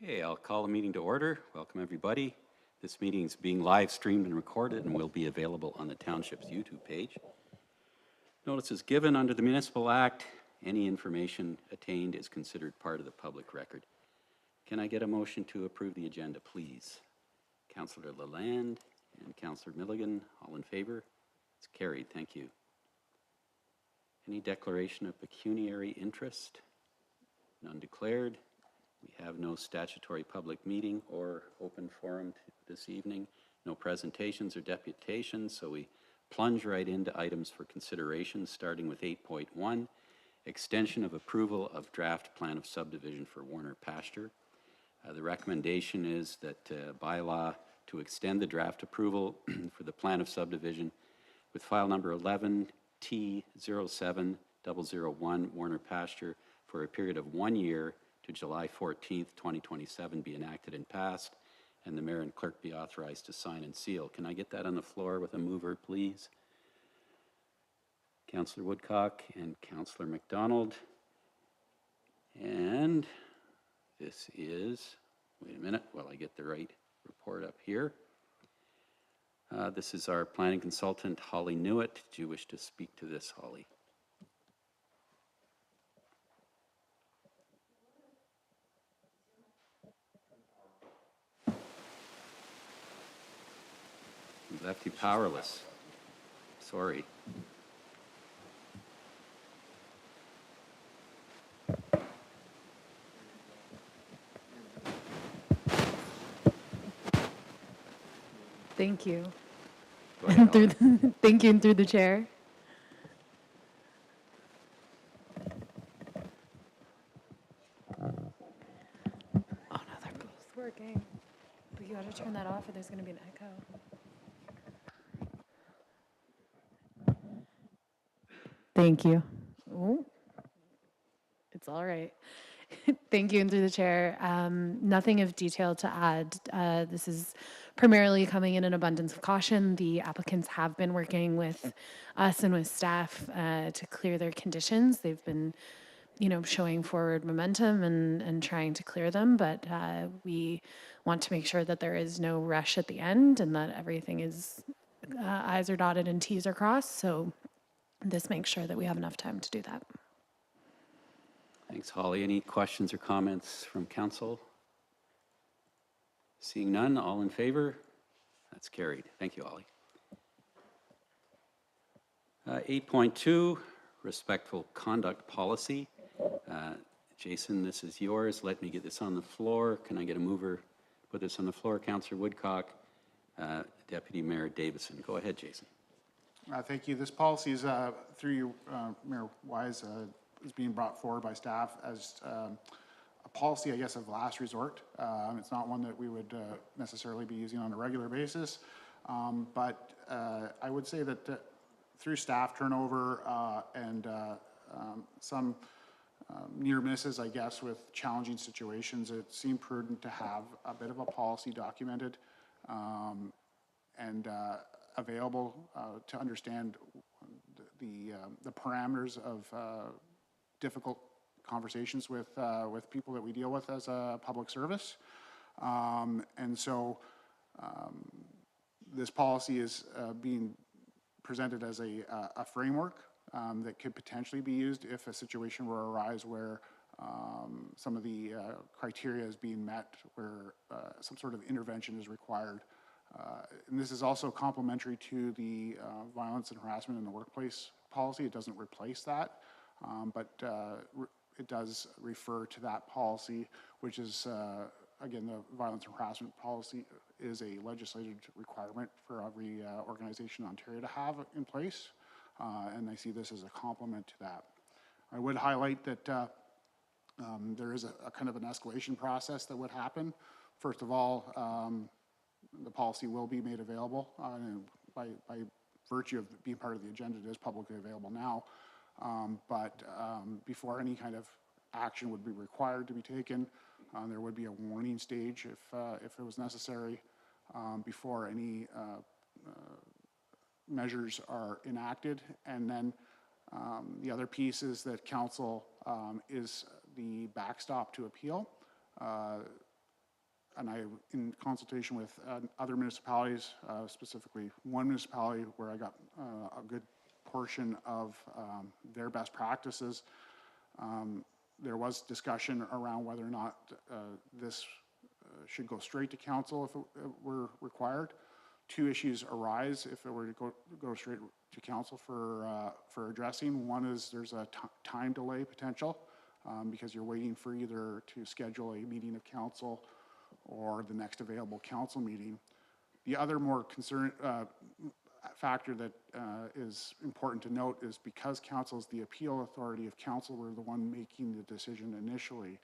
Okay, I'll call the meeting to order. Welcome, everybody. This meeting is being live streamed and recorded and will be available on the Township's YouTube page. Notice is given under the Municipal Act. Any information attained is considered part of the public record. Can I get a motion to approve the agenda, please? Councillor Lalande and Councillor Milligan, all in favor? It's carried. Thank you. Any declaration of pecuniary interest? None declared. We have no statutory public meeting or open forum this evening. No presentations or deputations, so we plunge right into items for consideration, starting with 8.1, extension of approval of draft plan of subdivision for Warner Pasture. The recommendation is that bylaw to extend the draft approval for the plan of subdivision with file number 11T07001 Warner Pasture for a period of 1 year to July 14th, 2027 be enacted and passed, and the mayor and clerk be authorized to sign and seal. Can I get that on the floor with a mover, please? Councillor Woodcock and Councillor McDonald. And this is, wait a minute while I get the right report up here. This is our planning consultant, Holly Newitt. Do you wish to speak to this, Holly? We left you powerless. Sorry. Thank you. Go ahead, Holly. Thank you, and through the chair. Oh no, they're both working. But you gotta turn that off or there's gonna be an echo. Thank you. Oh, it's all right. Thank you, and through the chair. Nothing of detail to add. This is primarily coming in an abundance of caution. The applicants have been working with us and with staff to clear their conditions. They've been, showing forward momentum and trying to clear them, but we want to make sure that there is no rush at the end and that everything is I's are dotted and T's are crossed. So this makes sure that we have enough time to do that. Thanks, Holly. Any questions or comments from council? Seeing none, all in favor? That's carried. Thank you, Holly. 8.2, respectful conduct policy. Jason, this is yours. Let me get this on the floor. Can I get a mover? Put this on the floor. Councillor Woodcock, Deputy Mayor Davison. Go ahead, Jason. Thank you. This policy is, through you, Mayor Wise, is being brought forward by staff as a policy, I guess, of last resort. It's not one that we would necessarily be using on a regular basis, but I would say that through staff turnover and some near misses, I guess, with challenging situations, it seemed prudent to have a bit of a policy documented and available to understand the parameters of difficult conversations with people that we deal with as a public service. And so this policy is being presented as a framework that could potentially be used if a situation were to arise where some of the criteria is being met, where some sort of intervention is required. And this is also complementary to the violence and harassment in the workplace policy. It doesn't replace that, but it does refer to that policy, which is, again, the violence and harassment policy is a legislated requirement for every organization in Ontario to have in place, and I see this as a complement to that. I would highlight that there is a kind of an escalation process that would happen. First of all, the policy will be made available, and by virtue of being part of the agenda, it is publicly available now. But before any kind of action would be required to be taken, there would be a warning stage if it was necessary before any measures are enacted. And then the other piece is that council is the backstop to appeal. and I, in consultation with other municipalities, specifically one municipality where I got a good portion of their best practices, there was discussion around whether or not this should go straight to council if it were required. Two issues arise if it were to go straight to council for addressing. One is there's a time delay potential because you're waiting for either to schedule a meeting of council or the next available council meeting. The other more factor that is important to note is because council is the appeal authority, if council were the one making the decision initially,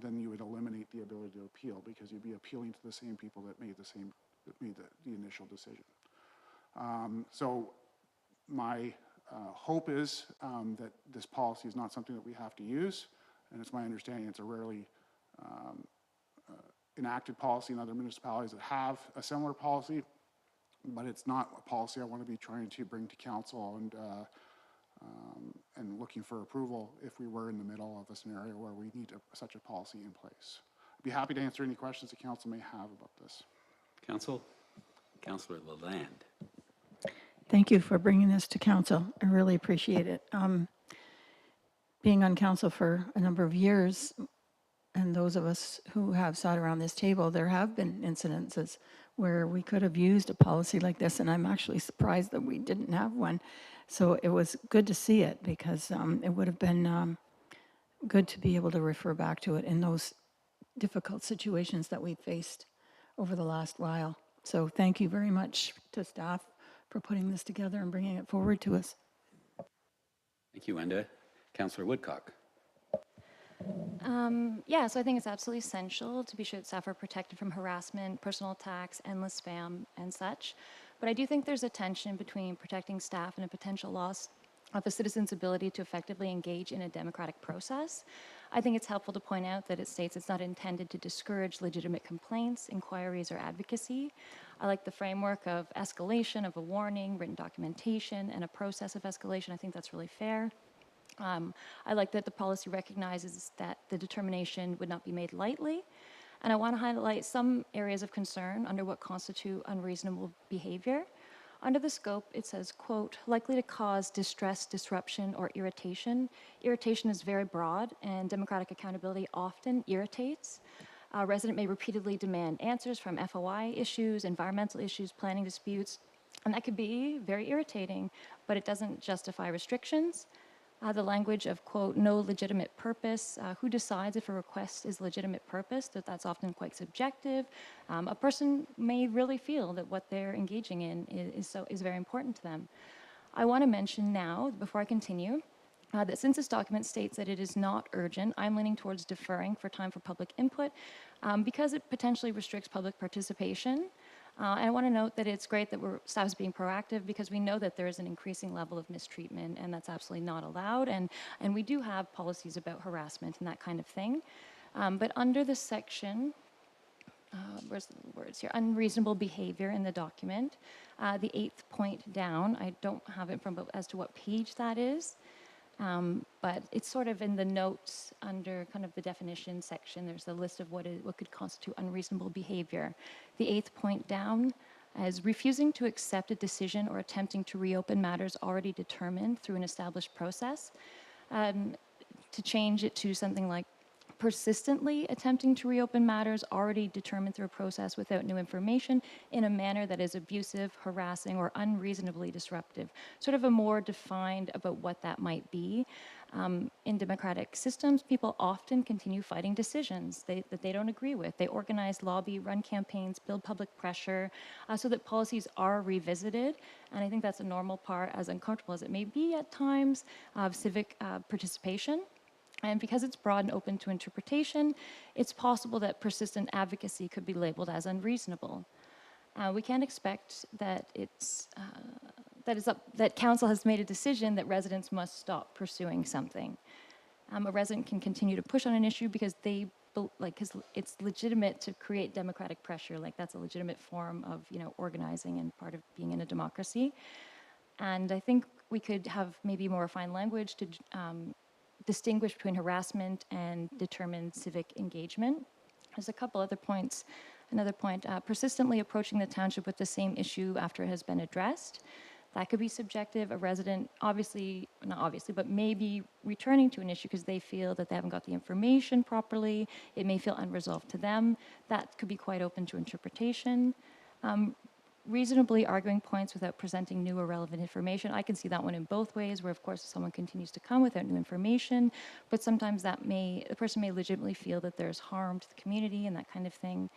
then you would eliminate the ability to appeal because you'd be appealing to the same people that made the initial decision. So my hope is that this policy is not something that we have to use, and it's my understanding it's a rarely enacted policy in other municipalities that have a similar policy, but it's not a policy I want to be trying to bring to council and looking for approval if we were in the middle of a scenario where we need such a policy in place. I'd be happy to answer any questions the council may have about this. Council? Councillor Lalande. Thank you for bringing this to council. I really appreciate it. Being on council for a number of years, and those of us who have sat around this table, there have been incidences where we could have used a policy like this, and I'm actually surprised that we didn't have one. So it was good to see it because it would have been good to be able to refer back to it in those difficult situations that we've faced over the last while. So thank you very much to staff for putting this together and bringing it forward to us. Thank you, Wenda. Councillor Woodcock. Yeah, so I think it's absolutely essential to be sure that staff are protected from harassment, personal attacks, endless spam, and such. But I do think there's a tension between protecting staff and a potential loss of a citizen's ability to effectively engage in a democratic process. I think it's helpful to point out that it states it's not intended to discourage legitimate complaints, inquiries, or advocacy. I like the framework of escalation, of a warning, written documentation, and a process of escalation. I think that's really fair. I like that the policy recognizes that the determination would not be made lightly. And I want to highlight some areas of concern under what constitute unreasonable behavior. Under the scope, it says, quote, likely to cause distress, disruption, or irritation. Irritation is very broad, and democratic accountability often irritates. A resident may repeatedly demand answers from FOI issues, environmental issues, planning disputes, and that could be very irritating, but it doesn't justify restrictions. The language of, quote, no legitimate purpose. Who decides if a request is legitimate purpose? That's often quite subjective. A person may really feel that what they're engaging in is very important to them. I want to mention now, before I continue, that since this document states that it is not urgent, I'm leaning towards deferring for time for public input because it potentially restricts public participation. And I want to note that it's great that staff is being proactive because we know that there is an increasing level of mistreatment and that's absolutely not allowed. And we do have policies about harassment and that kind of thing. But under the section, where's the words here? Unreasonable behavior in the document. The 8th point down, I don't have it as to what page that is. But it's sort of in the notes under kind of the definition section. There's a list of what could constitute unreasonable behavior. The 8th point down is refusing to accept a decision or attempting to reopen matters already determined through an established process. To change it to something like persistently attempting to reopen matters already determined through a process without new information in a manner that is abusive, harassing, or unreasonably disruptive. Sort of a more defined about what that might be. In democratic systems, people often continue fighting decisions that they don't agree with. They organize, lobby, run campaigns, build public pressure so that policies are revisited. And I think that's a normal part, as uncomfortable as it may be at times, of civic participation. And because it's broad and open to interpretation, it's possible that persistent advocacy could be labeled as unreasonable. We can't expect that that council has made a decision that residents must stop pursuing something. A resident can continue to push on an issue because because it's legitimate to create democratic pressure. Like that's a legitimate form of organizing and part of being in a democracy. And I think we could have maybe more refined language to distinguish between harassment and determined civic engagement. There's a couple other points. Another point, persistently approaching the township with the same issue after it has been addressed. That could be subjective. A resident, obviously, not obviously, but maybe returning to an issue because they feel that they haven't got the information properly. It may feel unresolved to them. That could be quite open to interpretation. Reasonably arguing points without presenting new or relevant information. I can see that one in both ways, where of course if someone continues to come without new information, but sometimes the person may legitimately feel that there's harm to the community and that kind of thing.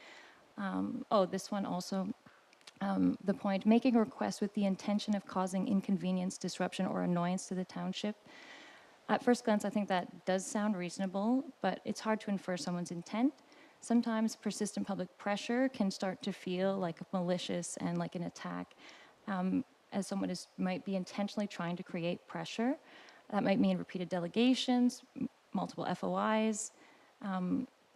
This one also, the point, making a request with the intention of causing inconvenience, disruption, or annoyance to the township. At first glance, I think that does sound reasonable, but it's hard to infer someone's intent. Sometimes persistent public pressure can start to feel like malicious and like an attack, as someone might be intentionally trying to create pressure. That might mean repeated delegations, multiple FOIs,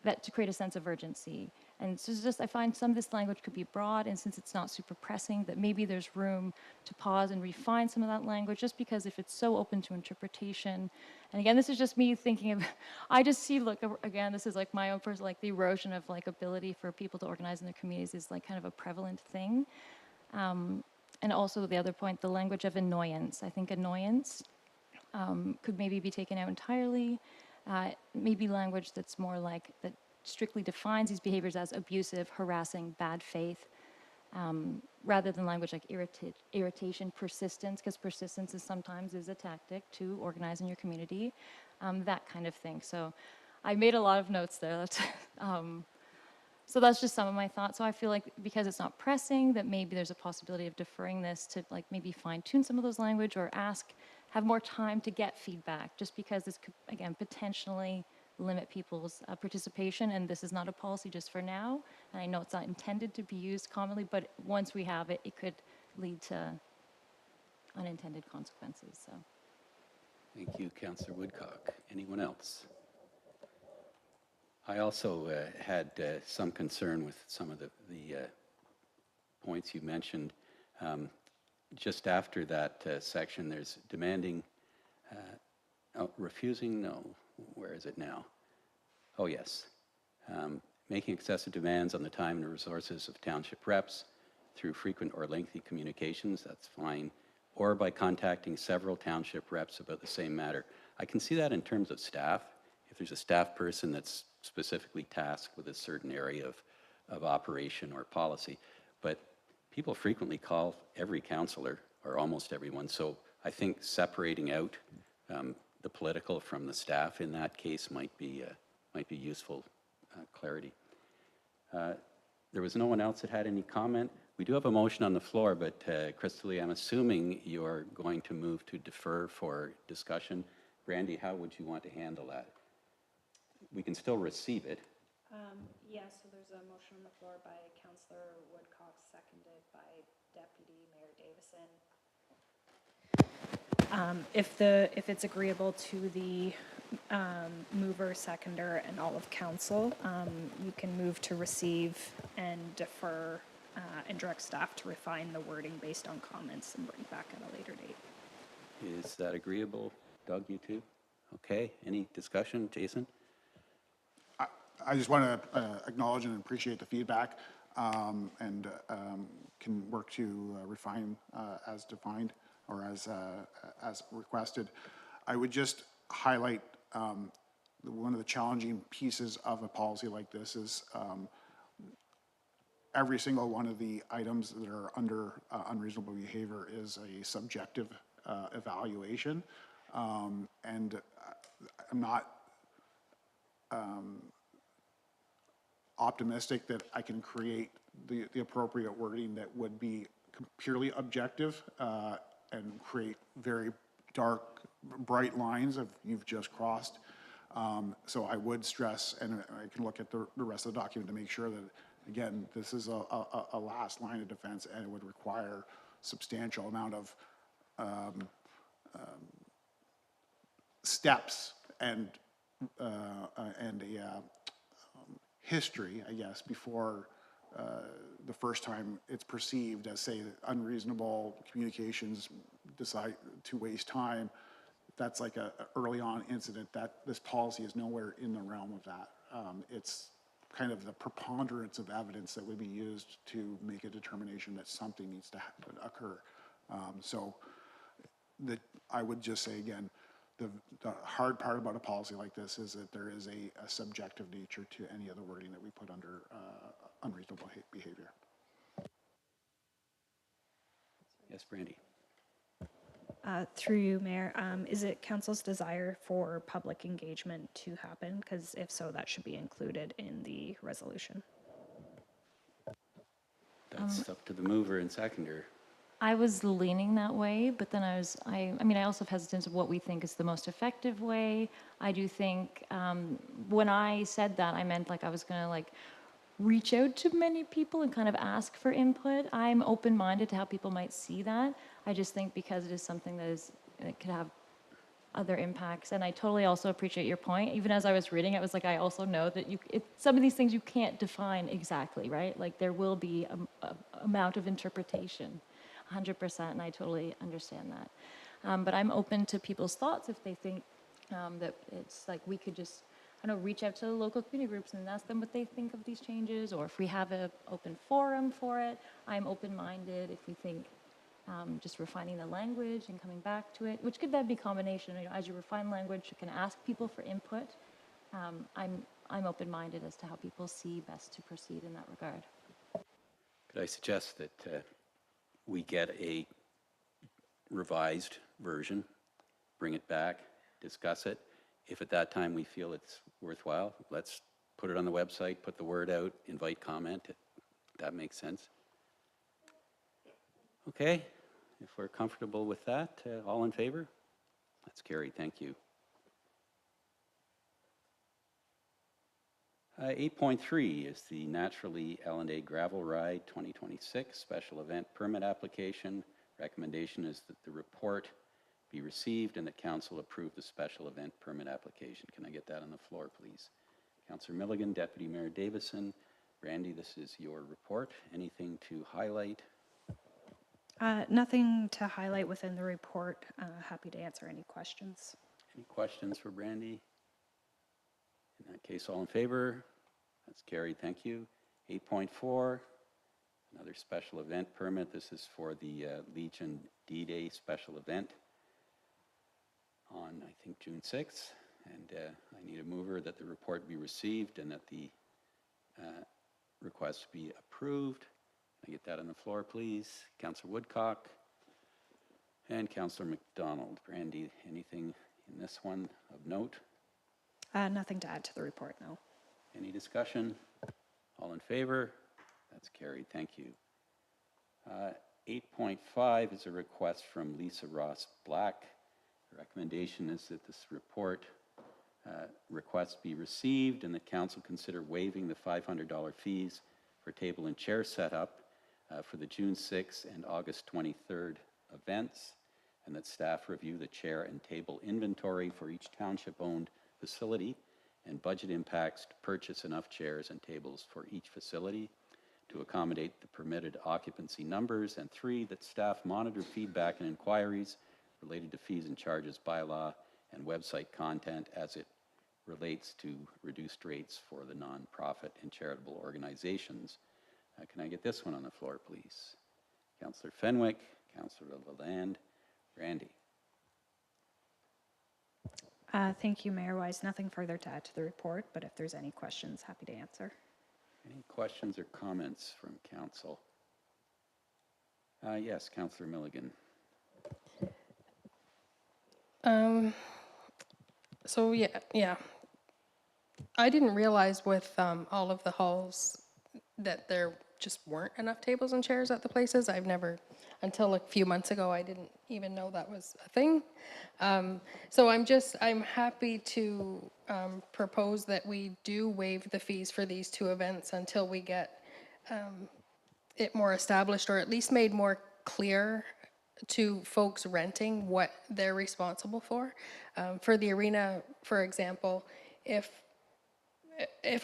that to create a sense of urgency. And so it's just, I find some of this language could be broad, and since it's not super pressing, that maybe there's room to pause and refine some of that language, just because if it's so open to interpretation, and again, this is just me thinking of, I just see, look, again, this is like my own personal, like the erosion of like ability for people to organize in their communities is like kind of a prevalent thing. And also the other point, the language of annoyance. I think annoyance could maybe be taken out entirely. Maybe language that's more like, that strictly defines these behaviors as abusive, harassing, bad faith, rather than language like irritation, persistence, because persistence is sometimes a tactic to organize in your community, that kind of thing. So I made a lot of notes there. So that's just some of my thoughts. So I feel like because it's not pressing, that maybe there's a possibility of deferring this to like maybe fine tune some of those language, or have more time to get feedback, just because this could, again, potentially limit people's participation, and this is not a policy just for now, and I know it's not intended to be used commonly, but once we have it, it could lead to unintended consequences, so. Thank you, Councillor Woodcock. Anyone else? I also had some concern with some of the points you mentioned. Just after that section, there's demanding, refusing, no, where is it now? Oh, yes. Making excessive demands on the time and resources of township reps through frequent or lengthy communications, that's fine, or by contacting several township reps about the same matter. I can see that in terms of staff. If there's a staff person that's specifically tasked with a certain area of operation or policy, but people frequently call every councillor, or almost everyone, so I think separating out the political from the staff in that case might be useful clarity. There was no one else that had any comment. We do have a motion on the floor, but Crystal Lee, I'm assuming you're going to move to defer for discussion. Brandy, how would you want to handle that? We can still receive it. Yeah, so there's a motion on the floor by Councillor Woodcock, seconded by Deputy Mayor Davison. If it's agreeable to the mover, seconder, and all of council, you can move to receive and defer and direct staff to refine the wording based on comments and bring back at a later date. Is that agreeable, Doug, you too? Okay, any discussion? Jason? I just want to acknowledge and appreciate the feedback, and can work to refine as defined or as requested. I would just highlight one of the challenging pieces of a policy like this is every single one of the items that are under unreasonable behavior is a subjective evaluation, and I'm not optimistic that I can create the appropriate wording that would be purely objective and create very dark, bright lines of you've just crossed. So I would stress, and I can look at the rest of the document to make sure that, again, this is a last line of defense, and it would require substantial amount of steps and a history, I guess, before the first time it's perceived as, say, unreasonable communications, decide to waste time. That's like a early on incident. That this policy is nowhere in the realm of that. It's kind of the preponderance of evidence that would be used to make a determination that something needs to occur. So I would just say again, the hard part about a policy like this is that there is a subjective nature to any of the wording that we put under unreasonable behavior. Yes, Brandy. Through you, Mayor, is it council's desire for public engagement to happen? Because if so, that should be included in the resolution. That's up to the mover and seconder. I was leaning that way, but then I mean, I also have hesitance of what we think is the most effective way. I do think, when I said that, I meant like I was gonna like reach out to many people and kind of ask for input. I'm open-minded to how people might see that. I just think because it is something that could have other impacts, and I totally also appreciate your point. Even as I was reading it, was like, I also know that some of these things you can't define exactly, right? Like there will be a amount of interpretation. 100%, and I totally understand that. But I'm open to people's thoughts if they think that it's like we could just, I don't know, reach out to the local community groups and ask them what they think of these changes, or if we have an open forum for it. I'm open-minded if we think just refining the language and coming back to it, which could then be combination. You know, as you refine language, you can ask people for input. I'm open-minded as to how people see best to proceed in that regard. Could I suggest that we get a revised version, bring it back, discuss it. If at that time we feel it's worthwhile, let's put it on the website, put the word out, invite comment. That makes sense. Okay, if we're comfortable with that, all in favor? That's carried, thank you. 8.3 is the Naturally L&A Gravel Ride 2026 Special Event Permit Application. Recommendation is that the report be received and that council approve the special event permit application. Can I get that on the floor, please? Councillor Milligan, Deputy Mayor Davison. Randy, this is your report. Anything to highlight? Nothing to highlight within the report. Happy to answer any questions. Any questions for Brandy? In that case, all in favor? That's carried, thank you. 8.4, another special event permit. This is for the Legion D-Day special event on, I think, June 6th. And I need a mover that the report be received and that the request be approved. Can I get that on the floor, please? Councillor Woodcock and Councillor McDonald. Brandy, anything in this one of note? Nothing to add to the report, no. Any discussion? All in favor? That's carried. Thank you. 8.5 is a request from Lisa Ross Black. The recommendation is that this report request be received and that council consider waiving the $500 fees for table and chair setup for the June 6th and August 23rd events, and that staff review the chair and table inventory for each township-owned facility and budget impacts to purchase enough chairs and tables for each facility to accommodate the permitted occupancy numbers, and 3, that staff monitor feedback and inquiries related to fees and charges bylaw and website content as it relates to reduced rates for the nonprofit and charitable organizations. Can I get this one on the floor, please? Councillor Fenwick, Councillor Lalande, Randy. Thank you, Mayor Wise. Nothing further to add to the report, but if there's any questions, happy to answer. Any questions or comments from council? Yes, Councillor Milligan. So yeah. I didn't realize with all of the halls that there just weren't enough tables and chairs at the places. I've never, until a few months ago, I didn't even know that was a thing. So I'm happy to propose that we do waive the fees for these 2 events until we get it more established, or at least made more clear to folks renting what they're responsible for. For the arena, for example, if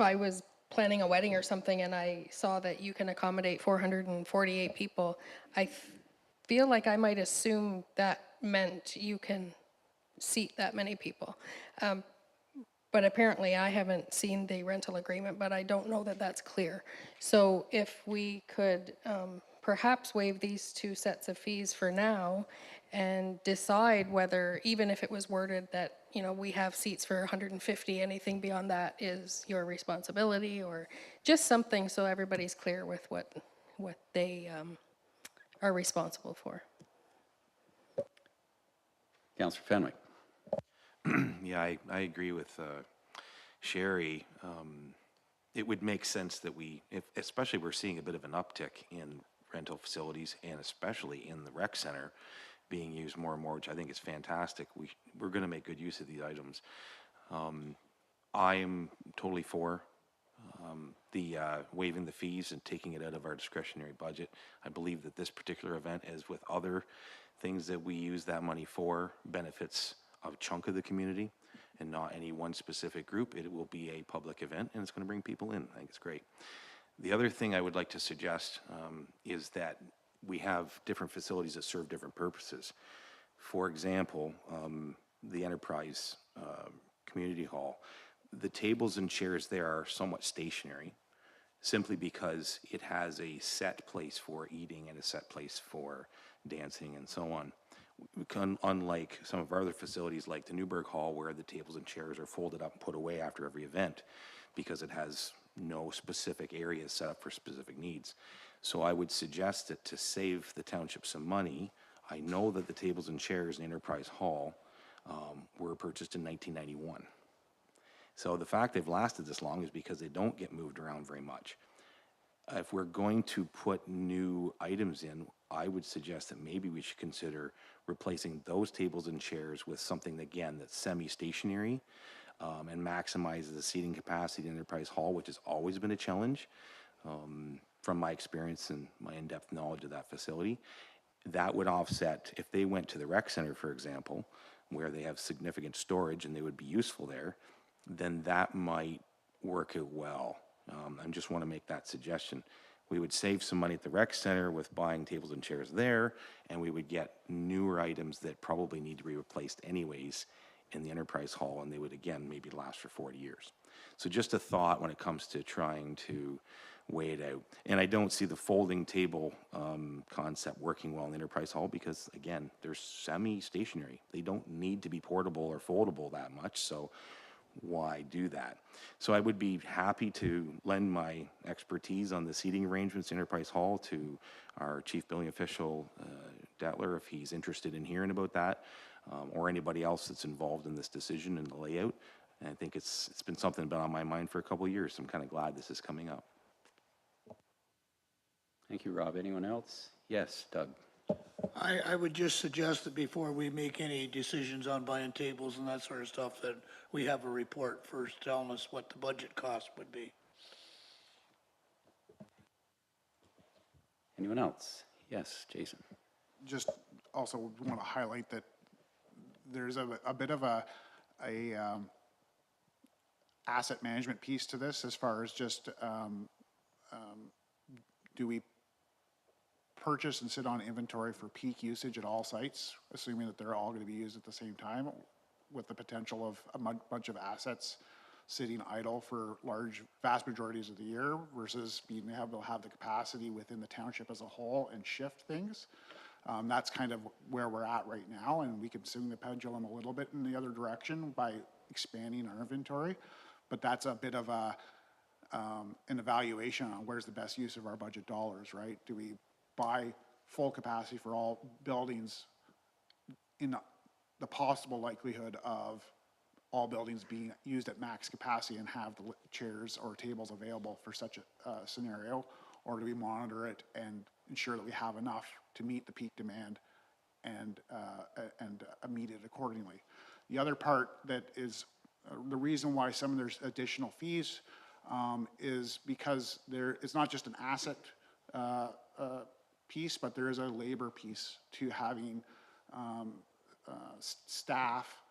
I was planning a wedding or something and I saw that you can accommodate 448 people, I feel like I might assume that meant you can seat that many people. but apparently I haven't seen the rental agreement, but I don't know that that's clear. So if we could perhaps waive these two sets of fees for now and decide whether, even if it was worded that, you know, we have seats for 150, anything beyond that is your responsibility, or just something so everybody's clear with what they are responsible for. Councillor Fenwick. Yeah, I agree with Sherry. It would make sense that especially we're seeing a bit of an uptick in rental facilities and especially in the rec center being used more and more, which I think is fantastic. We're going to make good use of these items. I am totally for the waiving the fees and taking it out of our discretionary budget. I believe that this particular event, as with other things that we use that money for, benefits a chunk of the community and not any one specific group. It will be a public event and it's going to bring people in. I think it's great. The other thing I would like to suggest is that we have different facilities that serve different purposes. For example, the Enterprise Community Hall, the tables and chairs there are somewhat stationary simply because it has a set place for eating and a set place for dancing and so on. Unlike some of our other facilities like the Newburgh Hall, where the tables and chairs are folded up and put away after every event because it has no specific areas set up for specific needs. So I would suggest that to save the township some money, I know that the tables and chairs in Enterprise Hall were purchased in 1991. So the fact they've lasted this long is because they don't get moved around very much. If we're going to put new items in, I would suggest that maybe we should consider replacing those tables and chairs with something, again, that's semi-stationary and maximizes the seating capacity in Enterprise Hall, which has always been a challenge from my experience and my in-depth knowledge of that facility. That would offset, if they went to the rec center, for example, where they have significant storage and they would be useful there, then that might work out well. I just want to make that suggestion. We would save some money at the rec center with buying tables and chairs there, and we would get newer items that probably need to be replaced anyways in the Enterprise Hall, and they would, again, maybe last for 40 years. So just a thought when it comes to trying to weigh it out. And I don't see the folding table concept working well in the Enterprise Hall because, again, they're semi-stationary. They don't need to be portable or foldable that much, so why do that? So I would be happy to lend my expertise on the seating arrangements in Enterprise Hall to our chief billing official, Detler, if he's interested in hearing about that, or anybody else that's involved in this decision and the layout. And I think it's been something that's been on my mind for a couple of years. So I'm kind of glad this is coming up. Thank you, Rob. Anyone else? Yes, Doug. I would just suggest that before we make any decisions on buying tables and that sort of stuff, that we have a report first telling us what the budget cost would be. Anyone else? Yes, Jason. Just also want to highlight that there's a bit of a asset management piece to this as far as just do we purchase and sit on inventory for peak usage at all sites, assuming that they're all going to be used at the same time, with the potential of a bunch of assets sitting idle for vast majorities of the year versus being able to have the capacity within the township as a whole and shift things. That's kind of where we're at right now, and we can swing the pendulum a little bit in the other direction by expanding our inventory, but that's a bit of an evaluation on where's the best use of our budget dollars, right? Do we buy full capacity for all buildings in the possible likelihood of all buildings being used at max capacity and have the chairs or tables available for such a scenario? Or do we monitor it and ensure that we have enough to meet the peak demand and meet it accordingly? The other part that is the reason why some of there's additional fees is because it's not just an asset piece, but there is a labor piece to having staff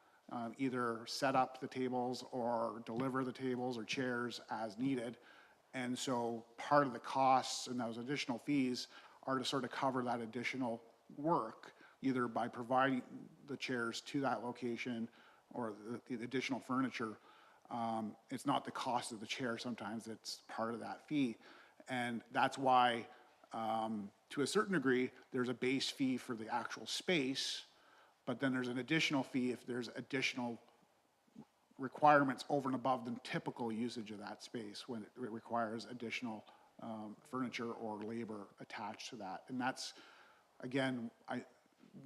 either set up the tables or deliver the tables or chairs as needed. And so part of the costs and those additional fees are to sort of cover that additional work, either by providing the chairs to that location or the additional furniture It's not the cost of the chair, sometimes it's part of that fee. And that's why, to a certain degree, there's a base fee for the actual space, but then there's an additional fee if there's additional requirements over and above the typical usage of that space when it requires additional furniture or labor attached to that. And that's, again,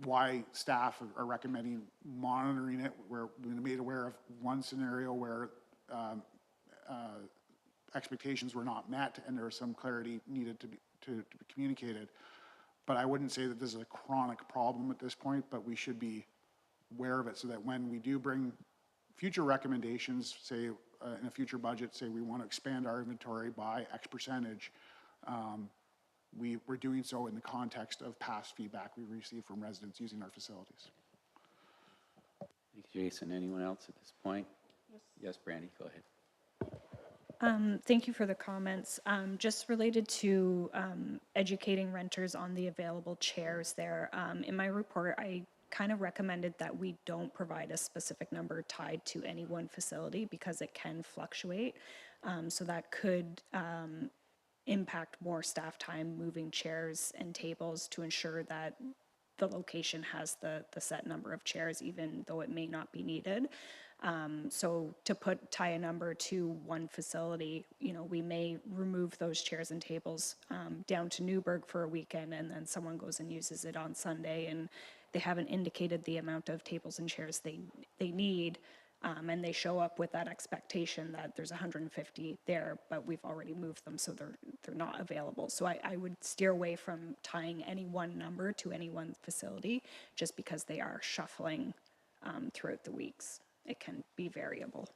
why staff are recommending monitoring it. We're made aware of one scenario where expectations were not met and there was some clarity needed to be communicated. But I wouldn't say that this is a chronic problem at this point, but we should be aware of it so that when we do bring future recommendations, say in a future budget, say we want to expand our inventory by X percentage, we're doing so in the context of past feedback we received from residents using our facilities. Thank you, Jason. Anyone else at this point? Yes, Brandy, go ahead. Thank you for the comments. Just related to educating renters on the available chairs there. In my report, I kind of recommended that we don't provide a specific number tied to any one facility because it can fluctuate. So that could impact more staff time moving chairs and tables to ensure that the location has the set number of chairs, even though it may not be needed. So to tie a number to one facility, we may remove those chairs and tables down to Newburgh for a weekend, and then someone goes and uses it on Sunday, and they haven't indicated the amount of tables and chairs they need, and they show up with that expectation that there's 150 there, but we've already moved them, so they're not available. So I would steer away from tying any one number to any one facility, just because they are shuffling throughout the weeks. It can be variable.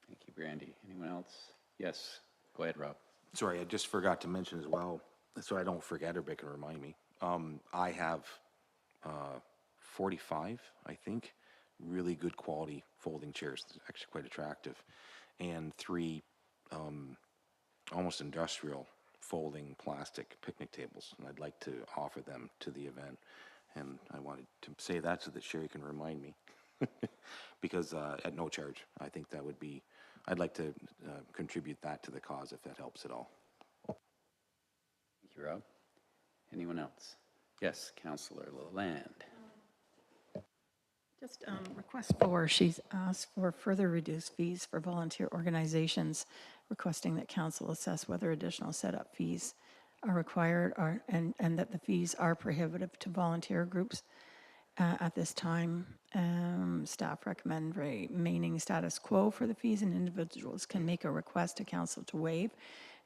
Thank you, Brandy. Anyone else? Yes, go ahead, Rob. Sorry, I just forgot to mention as well, so I don't forget, or they can remind me. I have 45, I think, really good quality folding chairs, actually quite attractive, and 3 almost industrial folding plastic picnic tables, and I'd like to offer them to the event. And I wanted to say that so that Sherry can remind me. Because at no charge, I think that would be, I'd like to contribute that to the cause if that helps at all. Thank you, Rob. Anyone else? Yes, Councillor Lalande. Just request for, she's asked for further reduced fees for volunteer organizations, requesting that council assess whether additional setup fees are required and that the fees are prohibitive to volunteer groups. At this time, staff recommend remaining status quo for the fees, and individuals can make a request to council to waive,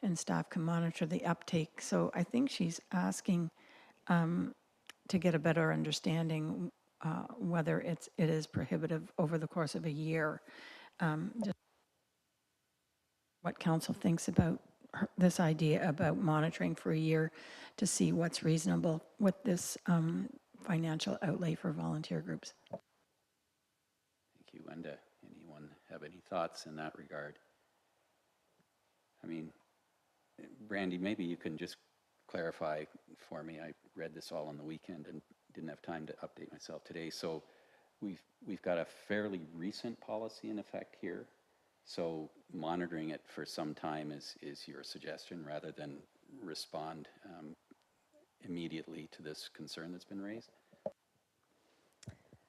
and staff can monitor the uptake. So I think she's asking to get a better understanding whether it is prohibitive over the course of a year. Just what council thinks about this idea about monitoring for a year to see what's reasonable with this financial outlay for volunteer groups. Thank you, Wenda. Anyone have any thoughts in that regard? I mean, Brandy, maybe you can just clarify for me. I read this all on the weekend and didn't have time to update myself today. So we've got a fairly recent policy in effect here. So monitoring it for some time is your suggestion rather than respond immediately to this concern that's been raised?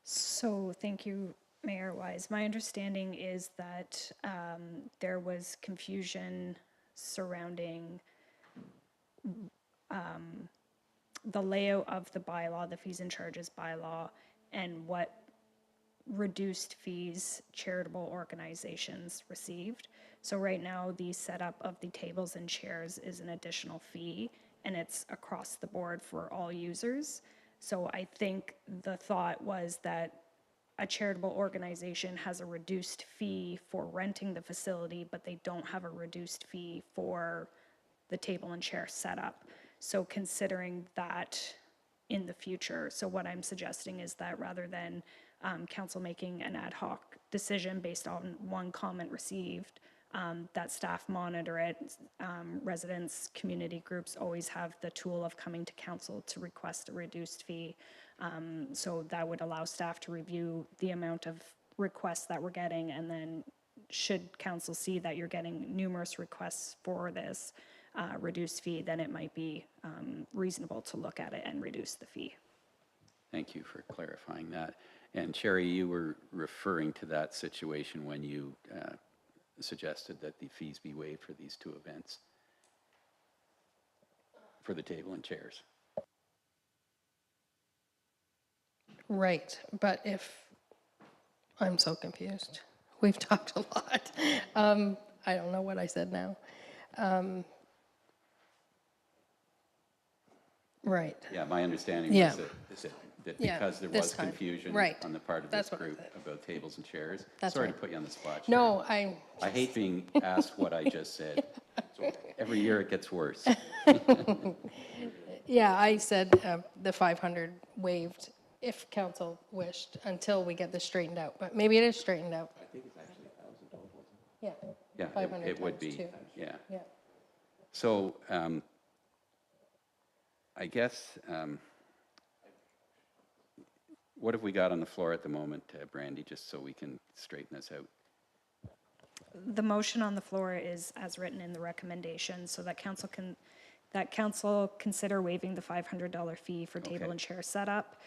So thank you, Mayor Wise. My understanding is that there was confusion surrounding the layout of the bylaw, the fees and charges bylaw, and what reduced fees charitable organizations received. So right now, the setup of the tables and chairs is an additional fee, and it's across the board for all users. So I think the thought was that a charitable organization has a reduced fee for renting the facility, but they don't have a reduced fee for the table and chair setup. So considering that in the future, so what I'm suggesting is that rather than council making an ad hoc decision based on one comment received, that staff monitor it. Residents, community groups always have the tool of coming to council to request a reduced fee. So that would allow staff to review the amount of requests that we're getting, and then should council see that you're getting numerous requests for this reduced fee, then it might be reasonable to look at it and reduce the fee. Thank you for clarifying that. And Sherry, you were referring to that situation when you suggested that the fees be waived for these two events, for the table and chairs. Right, but if, I'm so confused. We've talked a lot. I don't know what I said now. Right, Yeah, my understanding Yeah. was that Yeah, because there this was time. confusion Right. on the part of That's this what I group said. about tables and chairs. That's Sorry to right. put you on the spot, Sherry. No, I hate being asked what I just said. Every year it gets worse. yeah, I said the 500 waived if council wished until we get this straightened out, but maybe it is straightened out. I think it's actually $1,000. Yeah. Yeah, 500 it would times be, two. yeah. Yeah. So I guess, what have we got on the floor at the moment, Brandy, just so we can straighten this out? The motion on the floor is as written in the recommendation, so that council consider waiving the $500 fee for table Okay. and chair setup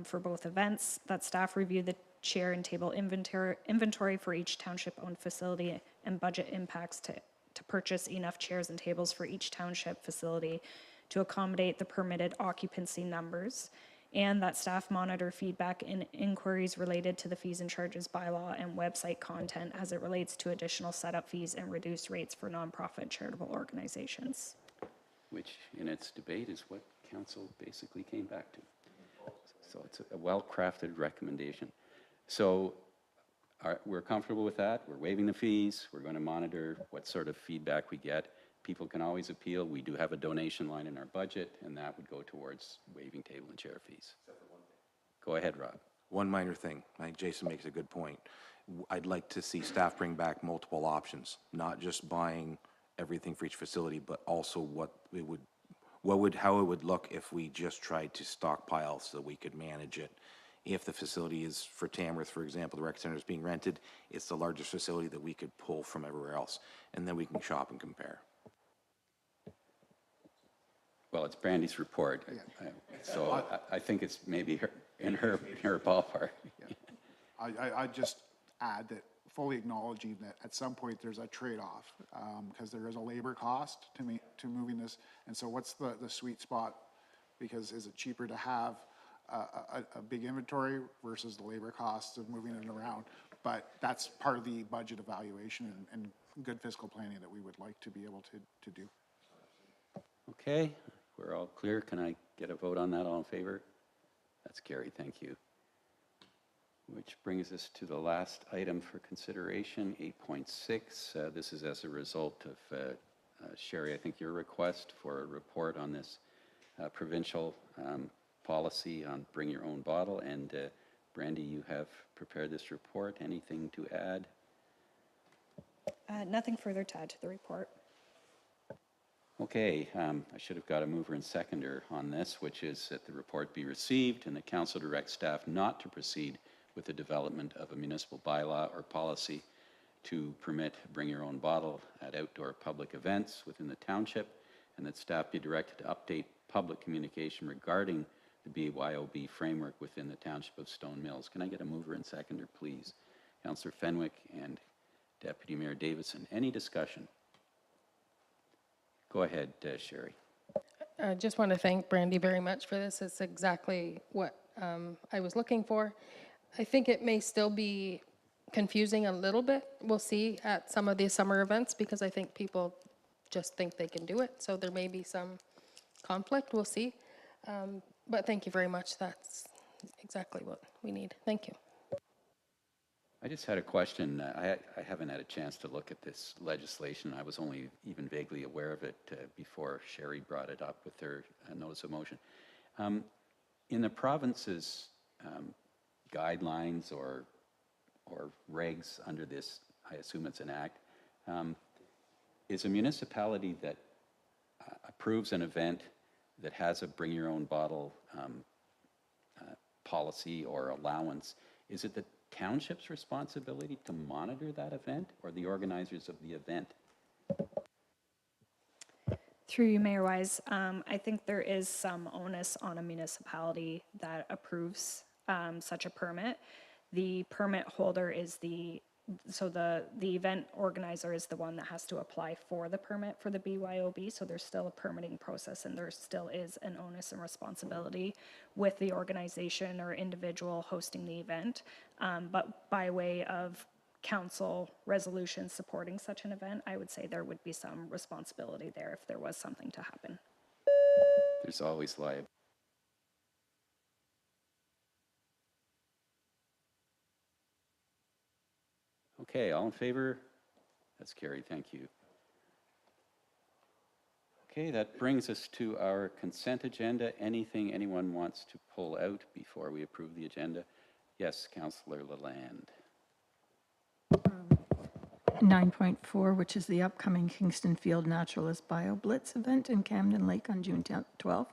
for both events, that staff review the chair and table inventory for each township-owned facility and budget impacts to purchase enough chairs and tables for each township facility to accommodate the permitted occupancy numbers, and that staff monitor feedback and inquiries related to the fees and charges bylaw and website content as it relates to additional setup fees and reduced rates for nonprofit charitable organizations. Which, in its debate, is what council basically came back to. So it's a well-crafted recommendation. So we're comfortable with that. We're waiving the fees. We're going to monitor what sort of feedback we get. People can always appeal. We do have a donation line in our budget, and that would go towards waiving table and chair fees. Go ahead, Rob. One minor thing, I think Jason makes a good point. I'd like to see staff bring back multiple options, not just buying everything for each facility, but also how it would look if we just tried to stockpile so we could manage it. If the facility is for Tamworth, for example, the rec center is being rented, it's the largest facility that we could pull from everywhere else, and then we can shop and compare. Well, it's Brandy's report, so I think it's maybe in her ballpark. I just add that fully acknowledging that at some point there's a trade-off, because there is a labor cost to moving this. And so what's the sweet spot? Because is it cheaper to have a big inventory versus the labor costs of moving it around? But that's part of the budget evaluation and good fiscal planning that we would like to be able to do. Okay, we're all clear. Can I get a vote on that? All in favor? That's carried. Thank you. Which brings us to the last item for consideration, 8.6. This is as a result of, Sherry, I think your request for a report on this provincial policy on bring your own bottle. And Brandy, you have prepared this report. Anything to add? Nothing further to add to the report. Okay, I should have got a mover and seconder on this, which is that the report be received and the council direct staff not to proceed with the development of a municipal bylaw or policy to permit bring your own bottle at outdoor public events within the township, and that staff be directed to update public communication regarding the BYOB framework within the township of Stone Mills. Can I get a mover and seconder, please? Councillor Fenwick and Deputy Mayor Davison. Any discussion? Go ahead, Sherry. I just want to thank Brandy very much for this. It's exactly what I was looking for. I think it may still be confusing a little bit. We'll see at some of these summer events because I think people just think they can do it. So there may be some conflict. We'll see. But thank you very much. That's exactly what we need. Thank you. I just had a question. I haven't had a chance to look at this legislation. I was only even vaguely aware of it before Sherry brought it up with her notice of motion. In the province's guidelines or regs under this, I assume it's an act, is a municipality that approves an event that has a bring your own bottle policy or allowance, is it the township's responsibility to monitor that event or the organizers of the event? Through you, Mayor Wise, I think there is some onus on a municipality that approves such a permit. The permit holder is the event organizer is the one that has to apply for the permit for the BYOB, so there's still a permitting process and there still is an onus and responsibility with the organization or individual hosting the event. But by way of council resolution supporting such an event, I would say there would be some responsibility there if there was something to happen. There's always liability. Okay, all in favor? That's carried, thank you. Okay, that brings us to our consent agenda. Anything anyone wants to pull out before we approve the agenda? Yes, Councillor Lalande. 9.4, which is the upcoming Kingston Field Naturalist Bio Blitz event in Camden Lake on June 12th.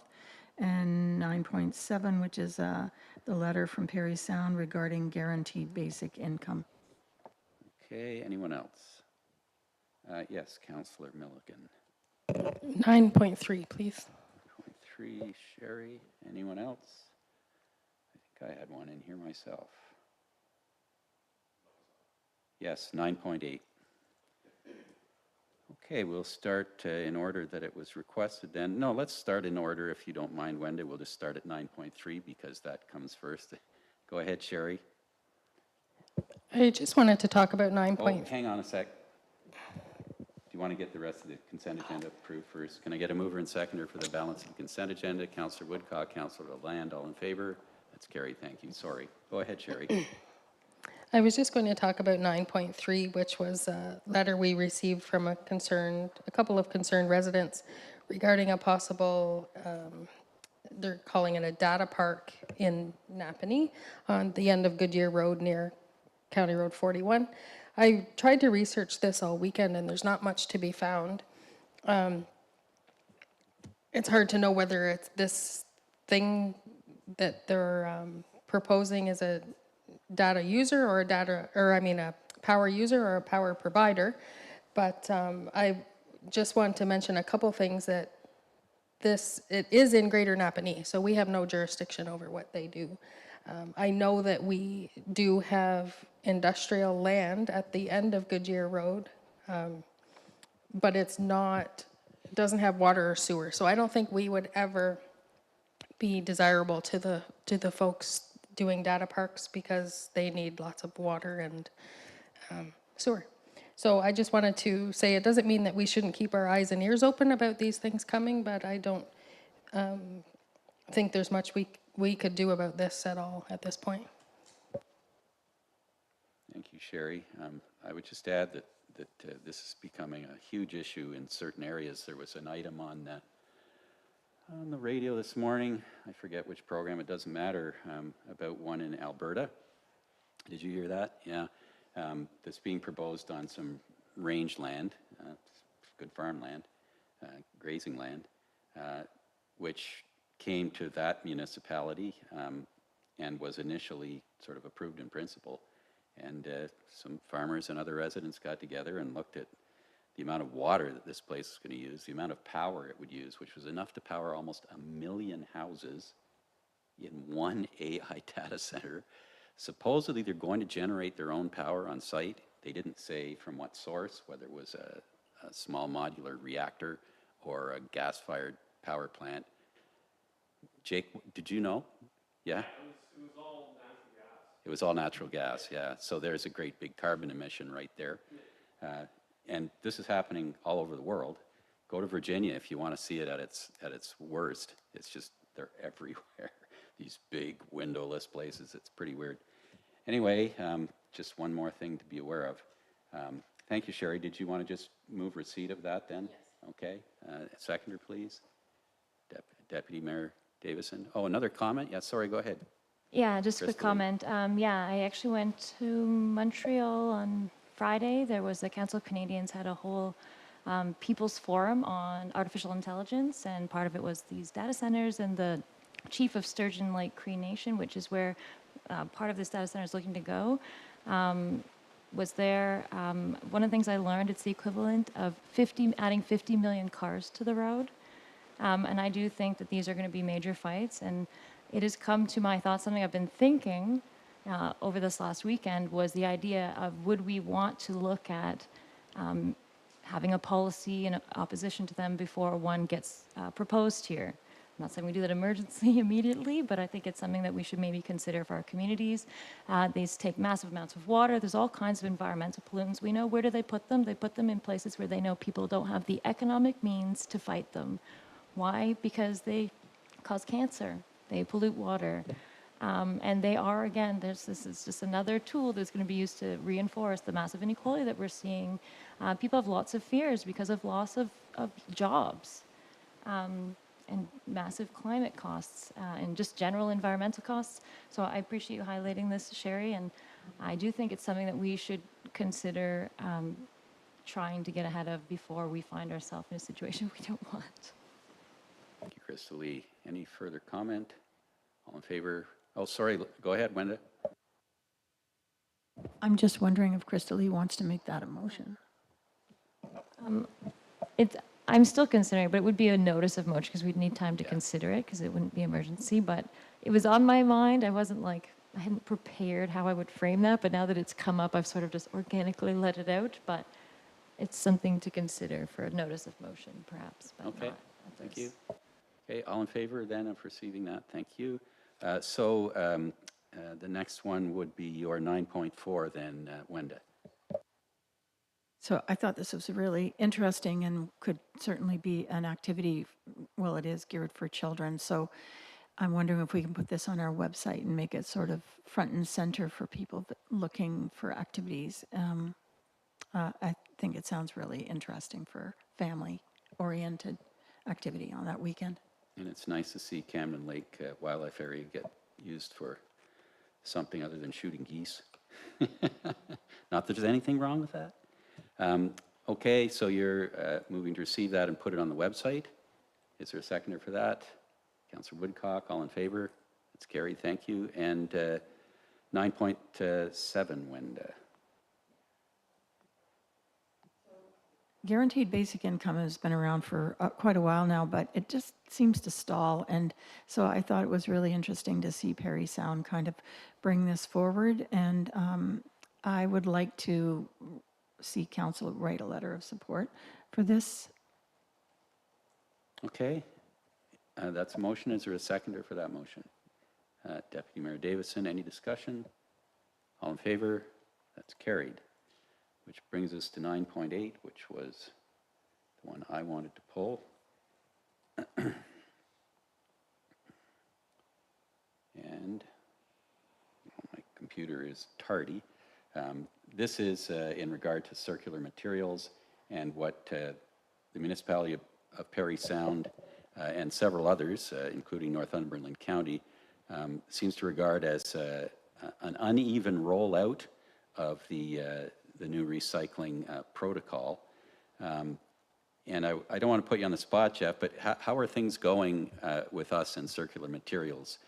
And 9.7, which is the letter from Perry Sound regarding guaranteed basic income. Okay, anyone else? Yes, Councillor Milligan. 9.3, please. 3, Sherry. Anyone else? I think I had one in here myself. Yes, 9.8. Okay, we'll start in order that it was requested then. No, let's start in order if you don't mind, Wenda. We'll just start at 9.3 because that comes first. Go ahead, Sherry. I just wanted to talk about 9. Oh, hang on a sec. Do you want to get the rest of the consent agenda approved first? Can I get a mover and seconder for the balance of the consent agenda? Councillor Woodcock, Councillor Lalande, all in favor? That's carried, thank you. Sorry. Go ahead, Sherry. I was just going to talk about 9.3, which was a letter we received from a couple of concerned residents regarding a possible, they're calling it a data park in Napanee on the end of Goodyear Road near County Road 41. I tried to research this all weekend and there's not much to be found. It's hard to know whether it's this thing that they're proposing is a data user or a power user or a power provider. But I just want to mention a couple things that it is in Greater Napanee, so we have no jurisdiction over what they do. I know that we do have industrial land at the end of Goodyear Road, but it doesn't have water or sewer. So I don't think we would ever be desirable to the folks doing data parks because they need lots of water and sewer. So I just wanted to say it doesn't mean that we shouldn't keep our eyes and ears open about these things coming, but I don't think there's much we could do about this at all at this point. Thank you, Sherry. I would just add that this is becoming a huge issue in certain areas. There was an item on the radio this morning, I forget which program, it doesn't matter, about one in Alberta. Did you hear that? Yeah. That's being proposed on some range land, good farmland, grazing land, which came to that municipality and was initially sort of approved in principle. And some farmers and other residents got together and looked at the amount of water that this place is going to use, the amount of power it would use, which was enough to power almost 1 million houses in one AI data center. Supposedly they're going to generate their own power on site. They didn't say from what source, whether it was a small modular reactor or a gas-fired power plant. Jake, did you know? Yeah? It was all natural gas. It was all natural gas, yeah. So there's a great big carbon emission right there. And this is happening all over the world. Go to Virginia if you want to see it at its worst. It's just, they're everywhere. These big windowless places. It's pretty weird. Anyway, just one more thing to be aware of. Thank you, Sherry. Did you want to just move receipt of that then? Yes. Okay. Seconder, please. Deputy Mayor Davison. Oh, another comment? Yeah, sorry, go ahead. Yeah, just a quick comment. Yeah, I actually went to Montreal on Friday. There was the Council of Canadians had a whole people's forum on artificial intelligence, and part of it was these data centers and the chief of Sturgeon Lake Cree Nation, which is where part of this data center is looking to go, was there. One of the things I learned, it's the equivalent of adding 50 million cars to the road. And I do think that these are going to be major fights. And it has come to my thoughts, something I've been thinking over this last weekend was the idea of would we want to look at having a policy in opposition to them before one gets proposed here. I'm not saying we do that emergency immediately, but I think it's something that we should maybe consider for our communities. These take massive amounts of water. There's all kinds of environmental pollutants. We know where do they put them? They put them in places where they know people don't have the economic means to fight them. Why? Because they cause cancer. They pollute water. And they are, again, this is just another tool that's going to be used to reinforce the massive inequality that we're seeing. People have lots of fears because of loss of jobs. And massive climate costs and just general environmental costs. So I appreciate you highlighting this, Sherry, and I do think it's something that we should consider trying to get ahead of before we find ourselves in a situation we don't want. Thank you, Crystal Lee. Any further comment? All in favor? Oh, sorry, go ahead, Wenda. I'm just wondering if Crystal Lee wants to make that a motion. I'm still considering, but it would be a notice of motion because we'd need time to consider it because it wouldn't be emergency. But it was on my mind. I hadn't prepared how I would frame that. But now that it's come up, I've sort of just organically let it out. But it's something to consider for a notice of motion, perhaps. But Okay, not thank others. you. Okay, all in favor then of receiving that? Thank you. The next one would be your 9.4 then, Wenda. So I thought this was really interesting and could certainly be an activity, well, it is geared for children. So I'm wondering if we can put this on our website and make it sort of front and center for people looking for activities. I think it sounds really interesting for family-oriented activity on that weekend. And it's nice to see Camden Lake Wildlife Area get used for something other than shooting geese. Not that there's anything wrong with that. Okay, so you're moving to receive that and put it on the website. Is there a seconder for that? Councillor Woodcock, all in favor? That's carried, thank you. And 9.7, Wenda. Guaranteed basic income has been around for quite a while now, but it just seems to stall. And so I thought it was really interesting to see Parry Sound kind of bring this forward. And I would like to see council write a letter of support for this. Okay, that's a motion. Is there a seconder for that motion? Deputy Mayor Davison, any discussion? All in favor? That's carried. Which brings us to 9.8, which was the one I wanted to pull. And my computer is tardy. This is in regard to circular materials and what the municipality of Parry Sound and several others, including Northumberland County, seems to regard as an uneven rollout of the new recycling protocol. And I don't want to put you on the spot, Jeff, but how are things going with us in circular materials?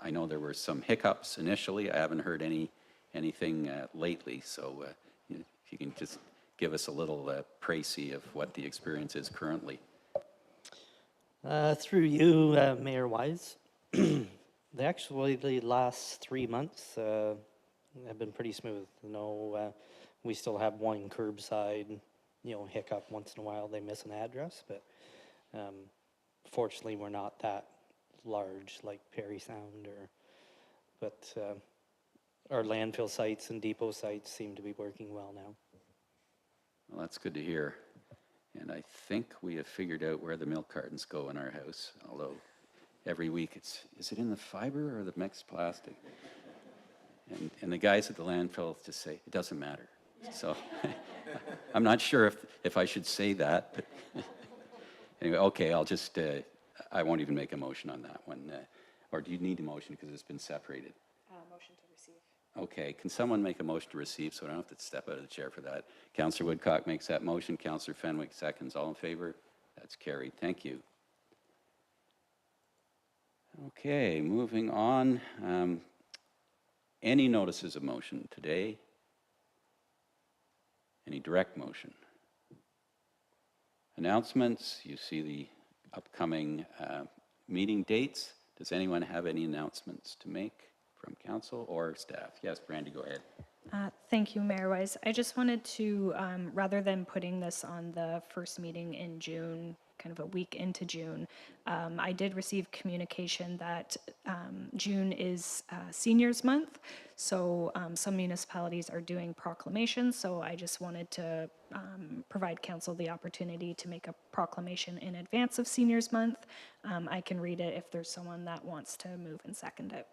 I know there were some hiccups initially. I haven't heard anything lately, so if you can just give us a little précis of what the experience is currently. Through you, Mayor Wise, the last 3 months have been pretty smooth. We still have one curbside, hiccup once in a while. They miss an address, but fortunately we're not that large like Parry Sound, but our landfill sites and depot sites seem to be working well now. Well, that's good to hear. And I think we have figured out where the milk cartons go in our house, although every week is it in the fiber or the mixed plastic? And the guys at the landfill just say, it doesn't matter. So I'm not sure if I should say that, but anyway, okay, I won't even make a motion on that one. Or do you need a motion because it's been separated? Motion to receive. Okay, can someone make a motion to receive so I don't have to step out of the chair for that? Councillor Woodcock makes that motion. Councillor Fenwick seconds. All in favor? That's carried. Thank you. Okay, moving on. Any notices of motion today? Any direct motion? Announcements, you see the upcoming meeting dates. Does anyone have any announcements to make from council or staff? Yes, Brandy, go ahead. Thank you, Mayor Wise. I just wanted to, rather than putting this on the first meeting in June, kind of a week into June, I did receive communication that June is Seniors Month, so some municipalities are doing proclamations, so I just wanted to provide council the opportunity to make a proclamation in advance of Seniors Month. I can read it if there's someone that wants to move and second it.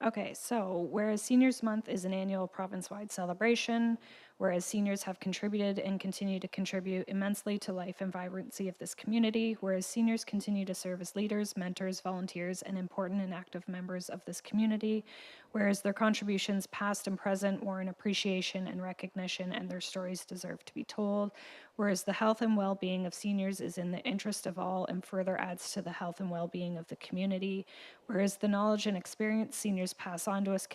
Okay, so whereas Seniors Month is an annual province-wide celebration, whereas seniors have contributed and continue to contribute immensely to life and vibrancy of this community, whereas seniors continue to serve as leaders, mentors, volunteers, and important and active members of this community, whereas their contributions past and present warrant appreciation and recognition and their stories deserve to be told, whereas the health and well-being of seniors is in the interest of all and further adds to the health and well-being of the community, whereas the knowledge and experience seniors pass on to us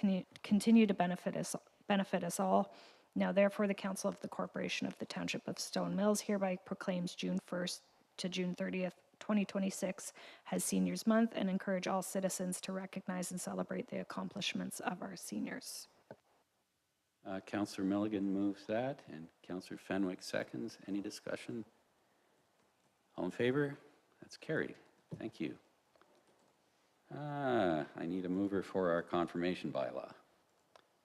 continue to benefit us all. Now therefore, the Council of the Corporation of the Township of Stone Mills hereby proclaims June 1st to June 30th, 2026 as Seniors Month and encourage all citizens to recognize and celebrate the accomplishments of our seniors. Councillor Milligan moves that, and Councillor Fenwick seconds. Any discussion? All in favor? That's carried. Thank you. I need a mover for our confirmation bylaw.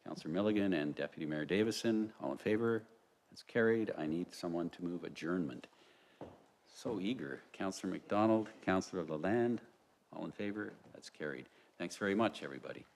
Councillor Milligan and Deputy Mayor Davison, all in favor? That's carried. I need someone to move adjournment. So eager. Councillor McDonald, Councillor Lalande, all in favor? That's carried. Thanks very much, everybody.